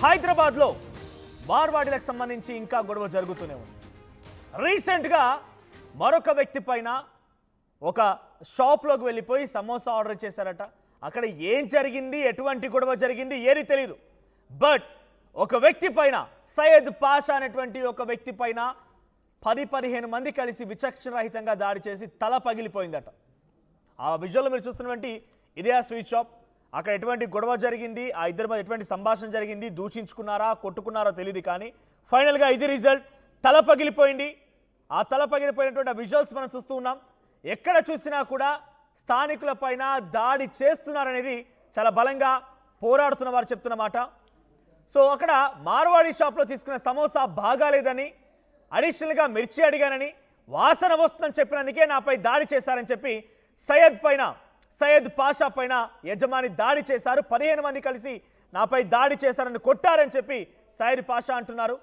హైదరాబాద్లో మార్వాడీలకు సంబంధించి ఇంకా గొడవ జరుగుతూనే ఉంది. రీసెంట్గా మరొక వ్యక్తి పైన ఒక షాప్లోకి వెళ్ళిపోయి సమోసా ఆర్డర్ చేశారట. అక్కడ ఏం జరిగింది, ఎటువంటి గొడవ జరిగింది ఏది తెలియదు. బట్ ఒక వ్యక్తి పైన, సయ్యద్ పాషా అనేటువంటి ఒక వ్యక్తి పైన 10-15 మంది కలిసి విచక్షణరహితంగా దాడి చేసి తల పగిలిపోయిందట. ఆ విజువల్ మీరు చూస్తున్నటువంటి ఇదే ఆ స్వీట్ షాప్. అక్కడ ఎటువంటి గొడవ జరిగింది, ఆ ఇద్దరి మధ్య ఎటువంటి సంభాషణ జరిగింది, దూషించుకున్నారా కొట్టుకున్నారో తెలియదు. కానీ ఫైనల్గా ఇది రిజల్ట్, తల పగిలిపోయింది. ఆ తల పగిలిపోయినటువంటి విజువల్స్ మనం చూస్తూ ఉన్నాం. ఎక్కడ చూసినా కూడా స్థానికుల పైన దాడి చేస్తున్నారనేది చాలా బలంగా పోరాడుతున్న వారు చెప్తున్న మాట. సో అక్కడ మార్వాడి షాప్లో తీసుకున్న సమోసా బాగాలేదని, అడిషనల్గా మిర్చి అడిగానని, వాసన వస్తుందని చెప్పినందుకే నాపై దాడి చేశారని చెప్పి సయ్యద్ పాషా పైన యజమాని దాడి చేశారు. 15 మంది కలిసి నాపై దాడి చేశారని, కొట్టారని చెప్పి సయ్యద్ పాషా అంటున్నారు.